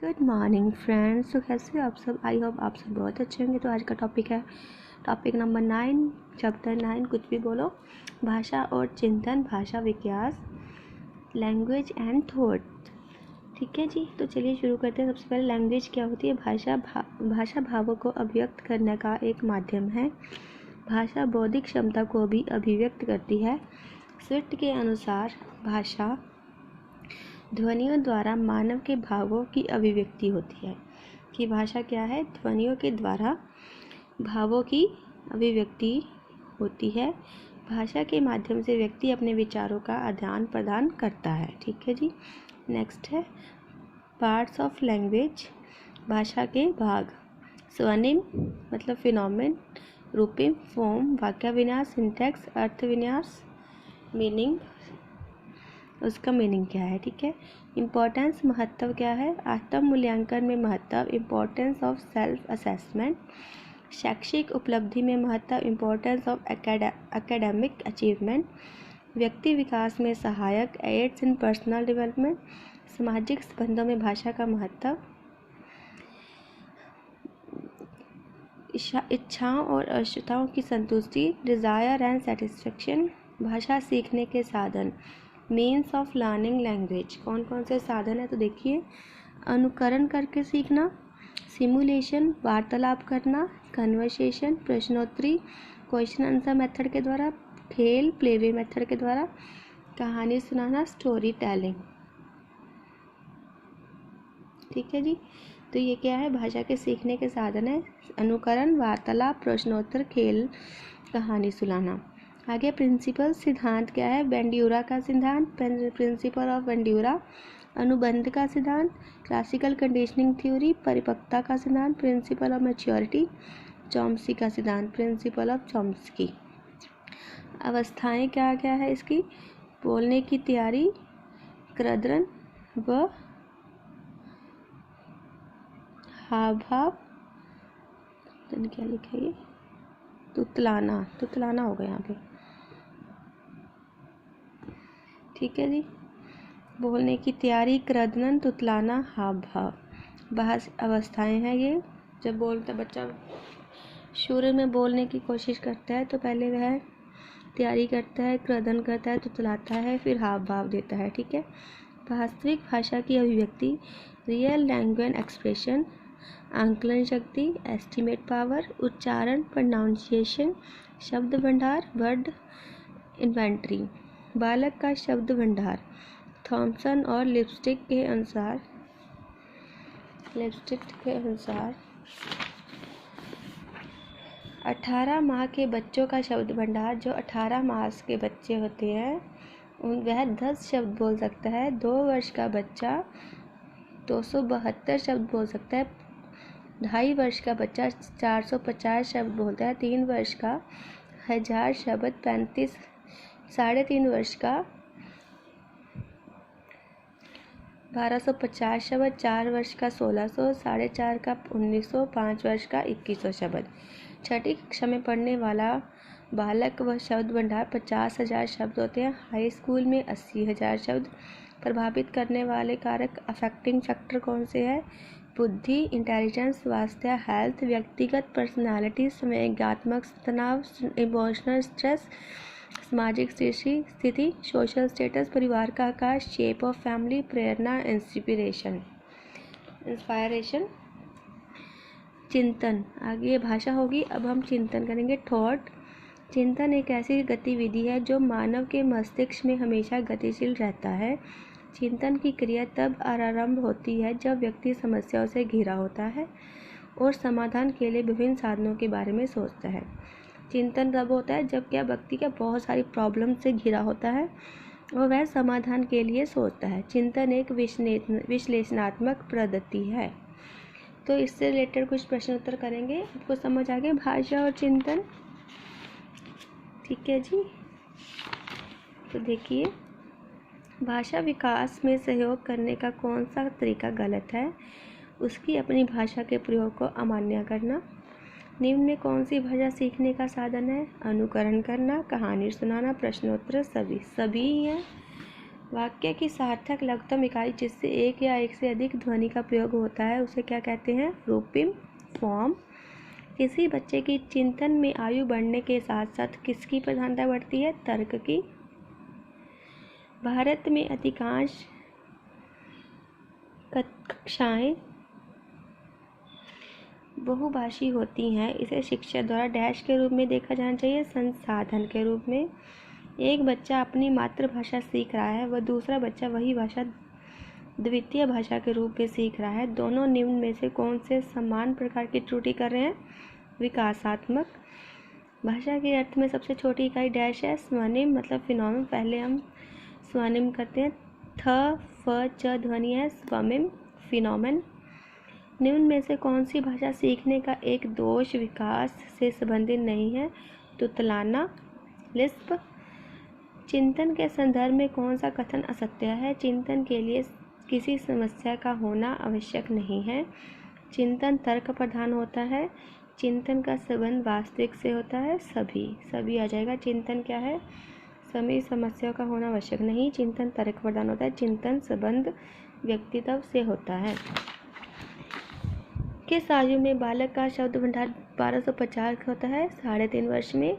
Good morning friends. तो कैसे हो आप सब? आई होप आप सब बहुत अच्छे होंगे। तो आज का टॉपिक है टॉपिक नंबर 9, चैप्टर 9, कुछ भी बोलो, भाषा और चिंतन, भाषा विकास, लैंग्वेज एंड थॉट। ठीक है जी, तो चलिए शुरू करते हैं। सबसे पहले लैंग्वेज क्या होती है? भाषा भावों को अभिव्यक्त करने का एक माध्यम है। भाषा बौद्धिक क्षमता को भी अभिव्यक्त करती है। स्विफ्ट के अनुसार भाषा ध्वनियों द्वारा मानव के भावों की अभिव्यक्ति होती है। कि भाषा क्या है? ध्वनियों के द्वारा भावों की अभिव्यक्ति होती है। भाषा के माध्यम से व्यक्ति अपने विचारों का आदान प्रदान करता है। ठीक है जी। नेक्स्ट है पार्ट्स ऑफ लैंग्वेज। भाषा के भाग: स्वनिम मतलब फिनोमेन, रूपिम फॉर्म, वाक्य विन्यास, सिंटैक्स, अर्थ विन्यास, मीनिंग, उसका मीनिंग क्या है। ठीक है। इम्पोर्टेंस महत्व क्या है? आत्म मूल्यांकन में महत्व, इम्पोर्टेंस ऑफ सेल्फ असेसमेंट। शैक्षिक उपलब्धि में महत्व, इम्पोर्टेंस ऑफ एकेडमिक अचीवमेंट। व्यक्ति विकास में सहायक, एड्स इन पर्सनल डेवलपमेंट। सामाजिक संबंधों में भाषा का महत्व। इच्छाओं और आवश्यकताओं की संतुष्टि, डिज़ायर एंड सेटिस्फेक्शन। भाषा सीखने के साधन, मीन्स ऑफ लर्निंग लैंग्वेज। कौन कौन से साधन है? तो देखिए, अनुकरण करके सीखना, सिमुलेशन वार्तालाप करना, कन्वर्सेशन प्रश्नोत्तरी क्वेश्चन आंसर मेथड के द्वारा, खेल प्लेवे मेथड के द्वारा, कहानी सुनाना स्टोरी टेलिंग। ठीक है जी। तो ये क्या है? भाषा के सीखने के साधन है। अनुकरण, वार्तालाप, प्रश्नोत्तर, खेल, कहानी सुनाना। आगे प्रिंसिपल सिद्धांत क्या है? बेंड्यूरा का सिद्धांत, प्रिंसिपल ऑफ बेंड्यूरा। अनुबंध का सिद्धांत, क्लासिकल कंडीशनिंग थ्योरी, परिपक्वता का सिद्धांत, प्रिंसिपल ऑफ मैच्योरिटी। चॉम्स्की का सिद्धांत, प्रिंसिपल ऑफ चॉम्स्की। अवस्थाएं क्या क्या है इसकी? बोलने की तैयारी, कृदन व हाव भाव, क्या लिखा है ये? तुतलाना होगा यहाँ पे। ठीक है जी। बोलने की तैयारी, कृदन, तुतलाना, हाव भाव, बहस अवस्थाएं हैं ये। जब बोलता बच्चा शुरू में बोलने की कोशिश करता है तो पहले वह तैयारी करता है, कृदन करता है, तुतलाता है, फिर हाव भाव देता है। ठीक है। वास्तविक भाषा की अभिव्यक्ति, रियल लैंग्वेज एक्सप्रेशन, आंकलन शक्ति, एस्टिमेट पावर, उच्चारण प्रोनाउंसिएशन, शब्द भंडार वर्ड इन्वेंट्री। बालक का शब्द भंडार। थॉमसन और लिपस्टिक के अनुसार 18 माह के बच्चों का शब्द भंडार, जो 18 मास के बच्चे होते हैं वह 10 शब्द बोल सकता है। 2 वर्ष का बच्चा 272 शब्द बोल सकता है। 2.5 वर्ष का बच्चा 450 शब्द बोलता है। 3 वर्ष का 1000 शब्द, 35 3.5 वर्ष का 1250 शब्द, 4 वर्ष का 1600, 4.5 का 1900, 5 वर्ष का 2100 शब्द। छठी कक्षा में पढ़ने वाला बालक व शब्द भंडार 50,000 शब्द होते हैं। हाई स्कूल में 80,000 शब्द। प्रभावित करने वाले कारक अफेक्टिंग फैक्टर कौन से हैं? बुद्धि, इंटेलिजेंस, स्वास्थ्य, हेल्थ, व्यक्तिगत पर्सनालिटी, संवेगात्मक तनाव, इमोशनल स्ट्रेस, सामाजिक स्थिति, सोशल स्टेटस, परिवार का आकार, shape of family, Prerna, inspiration. चिंतन, आगे भाषा होगी, अब हम चिंतन करेंगे। थॉट, चिंतन एक ऐसी गतिविधि है जो मानव के मस्तिष्क में हमेशा गतिशील रहता है। चिंतन की क्रिया तब आरंभ होती है जब व्यक्ति समस्याओं से घिरा होता है और समाधान के लिए विभिन्न साधनों के बारे में सोचता है। चिंतन तब होता है जब क्या व्यक्ति का बहुत सारी प्रॉब्लम से घिरा होता है और वह समाधान के लिए सोचता है। चिंतन एक विश्लेषणात्मक पद्धति है। तो इससे रिलेटेड कुछ प्रश्न उत्तर करेंगे। आपको समझ आ गया भाषा और चिंतन? ठीक है जी। तो देखिए, भाषा विकास में सहयोग करने का कौन सा तरीका गलत है? उसकी अपनी भाषा के प्रयोग को अमान्य करना। निम्न में कौन सी भाषा सीखने का साधन है? अनुकरण करना, कहानी सुनाना, प्रश्नोत्तर, सभी ही है। वाक्य की सार्थक लघुत्तम इकाई जिससे एक या एक से अधिक ध्वनि का प्रयोग होता है उसे क्या कहते हैं? रूपिम फॉर्म। किसी बच्चे की चिंतन में आयु बढ़ने के साथ साथ किसकी प्रधानता बढ़ती है? तर्क की। भारत में अधिकांश कक्षाएं बहुभाषी होती हैं। इसे शिक्षा द्वारा डैश के रूप में देखा जाना चाहिए, संसाधन के रूप में। एक बच्चा अपनी मातृभाषा सीख रहा है, वह दूसरा बच्चा वही भाषा द्वितीय भाषा के रूप में सीख रहा है। दोनों निम्न में से कौन से समान प्रकार की त्रुटि कर रहे हैं? विकासात्मक। भाषा के अर्थ में सबसे छोटी इकाई डैश है, स्वनिम मतलब फिनोमिन। पहले हम स्वनिम करते हैं। थ फ च ध्वनि है, स्वमिम फिनोमेन। निम्न में से कौन सी भाषा सीखने का एक दोष विकास से संबंधित नहीं है? तुतलाना, लिस्प। चिंतन के संदर्भ में कौन सा कथन असत्य है? चिंतन के लिए किसी समस्या का होना आवश्यक नहीं है। चिंतन तर्क प्रधान होता है। चिंतन का संबंध वास्तविक से होता है। सभी आ जाएगा। चिंतन क्या है? सभी समस्याओं का होना आवश्यक नहीं। चिंतन तर्क प्रधान होता है। चिंतन संबंध व्यक्तित्व से होता है। किस आयु में बालक का शब्द भंडार 1250 होता है? 3.5 वर्ष में।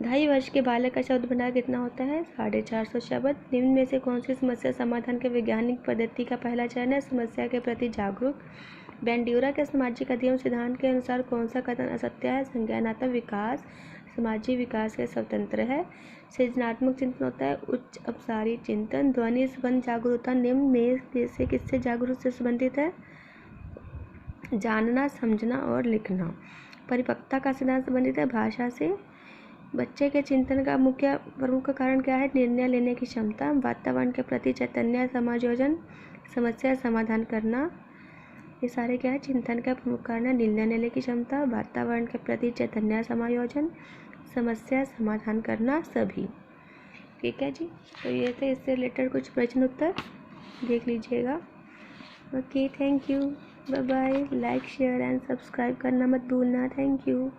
2.5 वर्ष के बालक का शब्द भंडार कितना होता है? 450 शब्द। निम्न में से कौन सी समस्या समाधान के वैज्ञानिक पद्धति का पहला चरण है? समस्या के प्रति जागरूक। बेंड्यूरा के सामाजिक अध्ययन सिद्धांत के अनुसार कौन सा कथन असत्य है? संज्ञानात्मक विकास सामाजिक विकास से स्वतंत्र है। सृजनात्मक चिंतन होता है उच्च अपसारी चिंतन। ध्वनि संबंध जागरूकता निम्न में से किससे जागरूक से संबंधित है? जानना, समझना और लिखना। परिपक्वता का सिद्धांत संबंधित है भाषा से। बच्चे के चिंतन का मुख्य प्रमुख कारण क्या है? निर्णय लेने की क्षमता। वातावरण के प्रति चैतन्य, समायोजन, समस्या समाधान करना। ये सारे क्या है? चिंतन का प्रमुख कारण है। निर्णय लेने की क्षमता, वातावरण के प्रति चैतन्य, समायोजन, समस्या समाधान करना, सभी। ठीक है जी। तो ये थे इससे रिलेटेड कुछ प्रश्न उत्तर, देख लीजिएगा। Okay, thank you, bye bye. Like share and subscribe करना मत भूलना। Thank you.